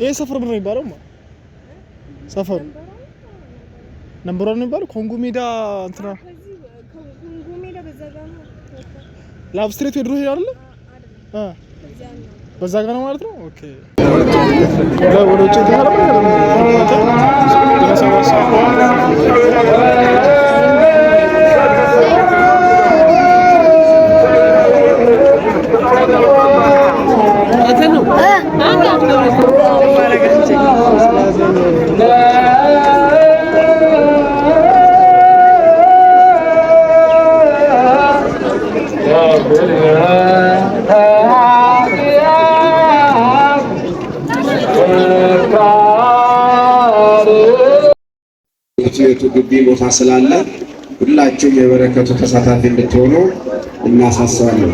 ይሄ ሰፈር ምን ነው የሚባለው? ሰፈሩ ነምበር 1 ነው የሚባለው። ኮንጎ ሜዳ እንትና ኮንጎ ሜዳ በዛ ጋር ነው። ላቭ ስትሬት ወድሮ ይሄ አይደለ? በዛ ጋር ነው ማለት ነው። ኦኬ ወደ ውጭ ተሃረበ ግቢ ቦታ ስላለ ሁላችሁም የበረከቱ ተሳታፊ እንድትሆኑ እናሳስባለን።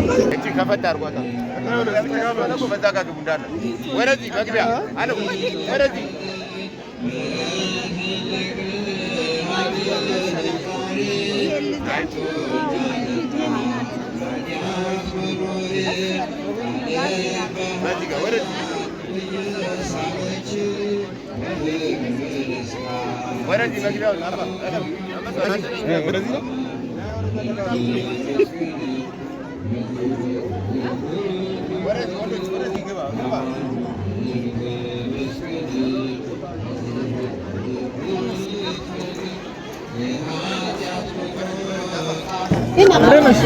ወረዲ መግቢያው አባ ወረዲ ነው ወረዲ ግባ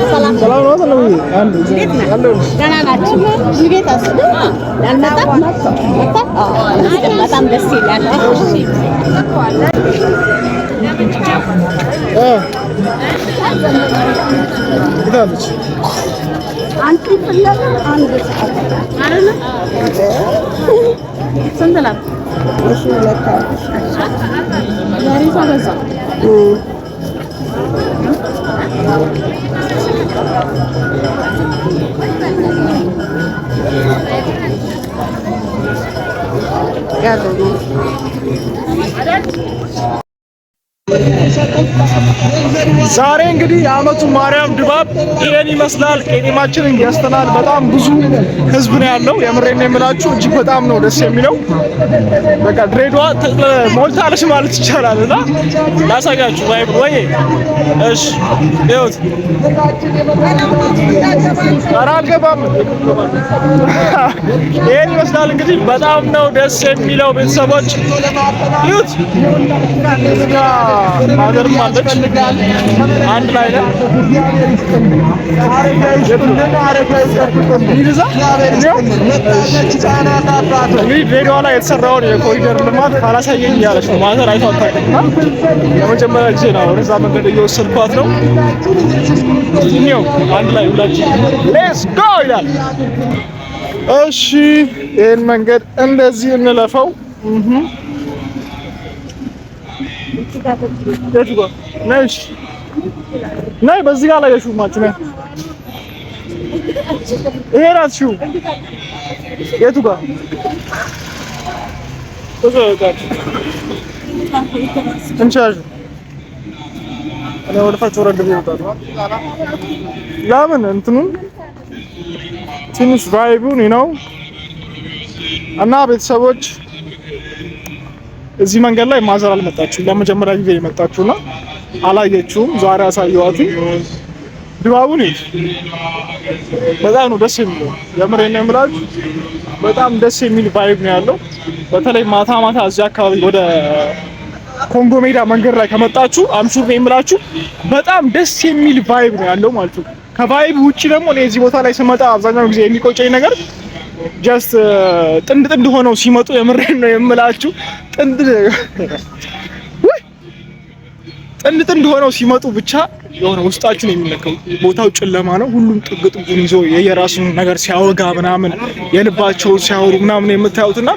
ሰላም ነው ሰላም አንድ አለው ደህና ናችሁ? ቤት አስቡ ያልመጣ በጣም ደስ ይላል። ይታለች አንቺ ፍለጋ አንድ ሰዓት አይደለ? ስንት ነው? እሺ ለካ ዛሬ ሳበዛ ዛሬ እንግዲህ የዓመቱ ማርያም ድባብ ይሄን ይመስላል። ቄጤማችንን ገዝተናል። በጣም ብዙ ህዝብ ነው ያለው። የምሬን ነው የምላችሁ፣ እጅግ በጣም ነው ደስ የሚለው። በቃ ድሬዳዋ ሞልታለች ማለት ይቻላል። እና ላሳያችሁ ወይ እሺ ይኸውት ኧረ አልገባም። ይሄን ይመስላል እንግዲህ በጣም ነው ደስ የሚለው። ቤተሰቦች ይሁት ማዘር ማለች አንድ ላይ ነው ድሬዳዋ ላይ የተሰራውን የኮሪደር ልማት ካላሳየኝ እያለች ነው። ማዘር አይቷታልና የመጀመሪያ ጊዜ ነው ወደዛ መንገድ እየወሰድኳት ነው። እኛው አንድ ላይ ሁላችን ሌትስ ጎ ይላል። እሺ ይሄን መንገድ እንደዚህ እንለፈው። ነሽ ነይ በዚህ ጋር ላይ ሹም ማጭ ነው። ይሄ ራስ ሹም የቱ ጋር ተዘጋጅ እንቻል እኔ ወደ ታች ወረድ ብዬ ለምን እንትኑን ትንሽ ቫይቡን ነው እና ቤተሰቦች እዚህ መንገድ ላይ ማዘር አልመጣችሁም። ለመጀመሪያ ጊዜ የመጣችሁና አላየችውም። ዛሬ አሳየዋት። ድባቡን በጣም ነው ደስ የሚለው። የምሬን ነው የምላችሁ፣ በጣም ደስ የሚል ቫይብ ነው ያለው። በተለይ ማታ ማታ እዚህ አካባቢ ወደ ኮንጎ ሜዳ መንገድ ላይ ከመጣችሁ አምሹር ነው የምላችሁ፣ በጣም ደስ የሚል ቫይብ ነው ያለው ማለት ነው። ከቫይብ ውጪ ደግሞ እኔ እዚህ ቦታ ላይ ስመጣ አብዛኛው ጊዜ የሚቆጨኝ ነገር ጀስት ጥንድ ሆነው ሲመጡ የምሬን ነው የምላችሁ ጥንድ ሆነው ሲመጡ ብቻ የሆነ ውስጣችን የሚነካው። ቦታው ጨለማ ነው። ሁሉም ጥጉን ይዞ የየራሱን ነገር ሲያወጋ ምናምን የልባቸውን ሲያወሩ ምናምን የምታዩትና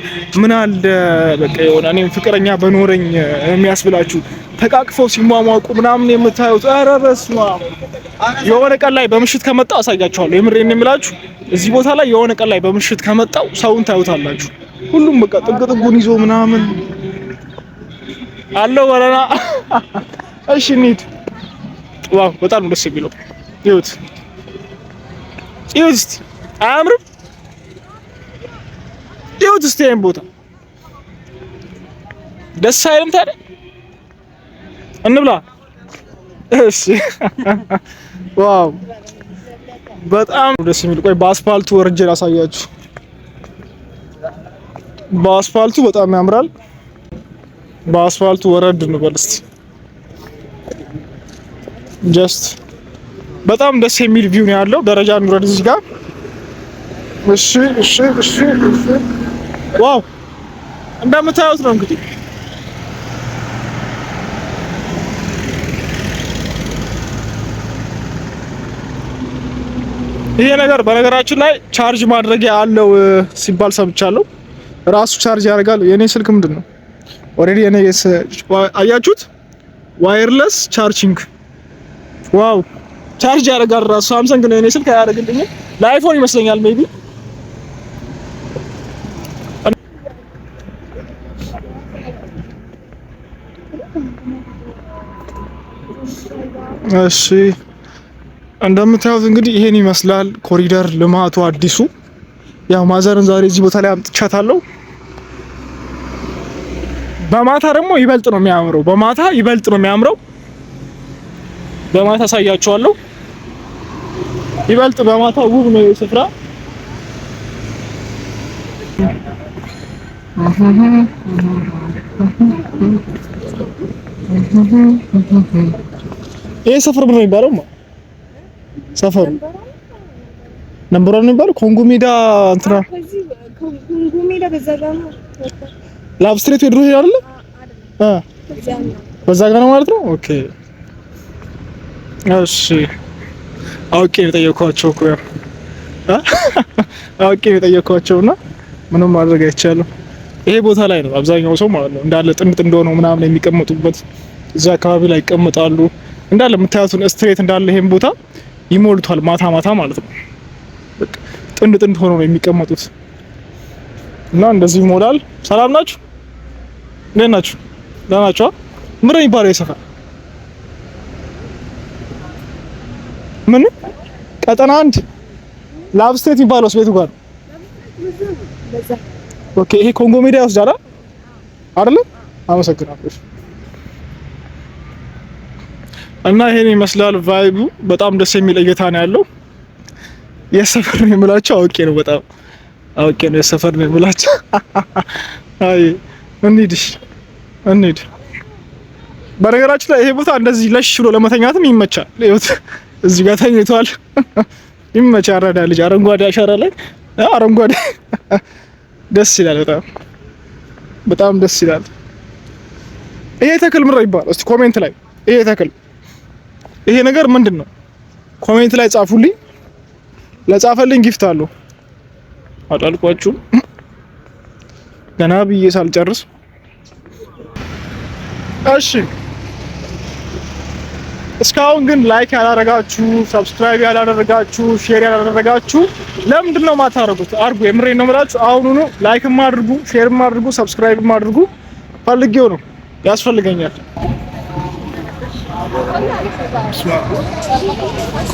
ምን አለ በቃ የሆነ እኔም ፍቅረኛ በኖረኝ የሚያስብላችሁ ተቃቅፈው ሲሟሟቁ ምናምን የምታዩት። ኧረ በስመ አብ! የሆነ ቀን ላይ በምሽት ከመጣው አሳያችኋለሁ። የምሬን ነው የምላችሁ። እዚህ ቦታ ላይ የሆነ ቀን ላይ በምሽት ከመጣው ሰውን ታዩታላችሁ። ሁሉም በቃ ጥጉን ይዞ ምናምን አለው ወለና። እሺ እንሂድ። ዋው በጣም ነው ደስ የሚለው። ይሁት እስቲ አያምርም? ይሁት እስቲ ይሄን ቦታ ደስ አይልም ታዲያ? እንብላ። እሺ ዋው በጣም ደስ የሚል። ቆይ በአስፋልቱ ወርጄ ላሳያችሁ። በአስፋልቱ በጣም ያምራል። በአስፋልቱ ወረድ እንበል እስቲ። ጀስት በጣም ደስ የሚል ቪው ነው ያለው። ደረጃ እንውረድ እዚህ ጋር። እሺ እሺ እሺ እሺ ዋው እንደምታዩት ነው እንግዲህ ይሄ ነገር በነገራችን ላይ ቻርጅ ማድረጊያ አለው ሲባል ሰምቻለሁ። ራሱ ቻርጅ ያደርጋል። የኔ ስልክ ምንድነው ኦሬዲ የኔ አያችሁት? ዋየርለስ ቻርጂንግ ዋው ቻርጅ ያደርጋል ራሱ። ሳምሰንግ ነው የኔ ስልክ አያደርግልኝም። ለአይፎን ይመስለኛል ሜቢ። እሺ እንደምታዩት እንግዲህ ይሄን ይመስላል ኮሪደር ልማቱ አዲሱ። ያው ማዘርን ዛሬ እዚህ ቦታ ላይ አምጥቻታለሁ። በማታ ደግሞ ይበልጥ ነው የሚያምረው። በማታ ይበልጥ ነው የሚያምረው። በማታ አሳያችኋለሁ። ይበልጥ በማታ ውብ ነው ስፍራ። ይሄ ሰፈር ምን ነው የሚባለው? ሰፈሩ ነምበሩ ነው የሚባለው። ኮንጎ ሜዳ እንትና ኮንጎ ሜዳ በዛ ጋር ነው። ላብ ስትሬት ወድሮ ይሄዳል አይደል? በዛ ጋር ነው ማለት ነው። ኦኬ እሺ አውቄ ነው የጠየኳቸው እኮ አውቄ ነው የጠየኳቸውና ምንም ማድረግ አይቻልም። ይሄ ቦታ ላይ ነው አብዛኛው ሰው ማለት ነው እንዳለ ጥንጥ እንደሆነው ምናምን የሚቀመጡበት እዛ አካባቢ ላይ ይቀመጣሉ። እንዳለ የምታዩትን ስትሬት እንዳለ ይሄን ቦታ ይሞልቷል ማታ ማታ ማለት ነው። ጥንድ ጥንድ ሆኖ ነው የሚቀመጡት እና እንደዚህ ይሞላል። ሰላም ናችሁ? እንዴት ናችሁ? ደህና ናችሁ? ምን የሚባለው የሰፈር ምን ቀጠና አንድ ላብ ስቴት የሚባለው ቤቱ ጋር ኦኬ። ይሄ ኮንጎ ሜዳ ይወስዳል አይደል? አመሰግናለሁ። እና ይሄን ይመስላል ቫይቡ። በጣም ደስ የሚል እይታ ነው ያለው። የሰፈር ነው የምላቸው አውቄ ነው፣ በጣም አውቄ ነው የሰፈር ነው የምላቸው። አይ እንሂድ። በነገራችን ላይ ይሄ ቦታ እንደዚህ ለሽ ብሎ ለመተኛትም ይመቻል። ይኸውት እዚህ ጋር ተኝቷል። ይመቻል። አራዳ ልጅ አረንጓዴ አሻራ ላይ አረንጓዴ ደስ ይላል። በጣም ደስ ይላል። ይሄ ተክል ምን ይባላል? እስቲ ኮሜንት ላይ ይሄ ተክል ይሄ ነገር ምንድን ነው? ኮሜንት ላይ ጻፉልኝ። ለጻፈልኝ ጊፍት አለው። አጣልቋችሁ ገና ብዬ ሳልጨርስ። እሺ እስካሁን ግን ላይክ ያላደረጋችሁ፣ ሰብስክራይብ ያላደረጋችሁ፣ ሼር ያላደረጋችሁ ለምንድን ነው ማታረጉት? አድርጉ። የምሬን ነው የምላችሁ። አሁኑኑ ላይክም አድርጉ፣ ሼርም አድርጉ፣ ሰብስክራይብም አድርጉ። ፈልጌው ነው ያስፈልገኛል።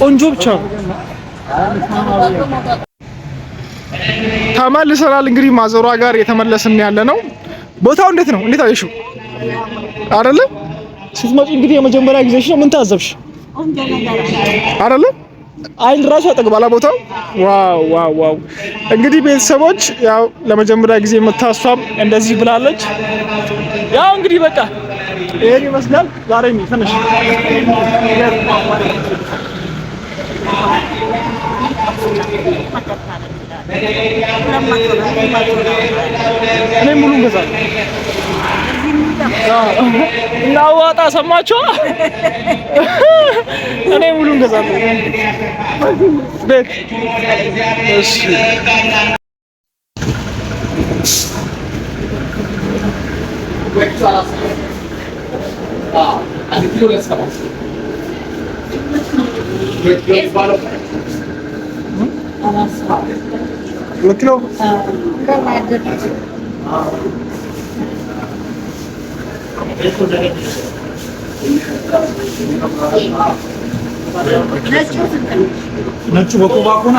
ቆንጆ ብቻ ነው። ተመልሰናል እንግዲህ ማዘሯ ጋር የተመለስን ያለ ነው። ቦታው እንዴት ነው? እንዴት አየሽው? አይደለ? ስትመጪ እንግዲህ የመጀመሪያ ጊዜሽ ነው። ምን ታዘብሽ? አይደለ? አይን ራሱ ያጠግባል ቦታው። ዋው ዋው ዋው! እንግዲህ ቤተሰቦች ያው ለመጀመሪያ ጊዜ የምታሷም እንደዚህ ብላለች። ያው እንግዲህ በቃ ይሄን ይመስላል ዛሬ ነው ትንሽ እኔ ሙሉ ገዛለሁ እና ዋጣ ሰማችሁ? እኔ ሙሉ ገዛለሁ ቤት። እሺ ኪሎ ነጩ በኮባ ኮና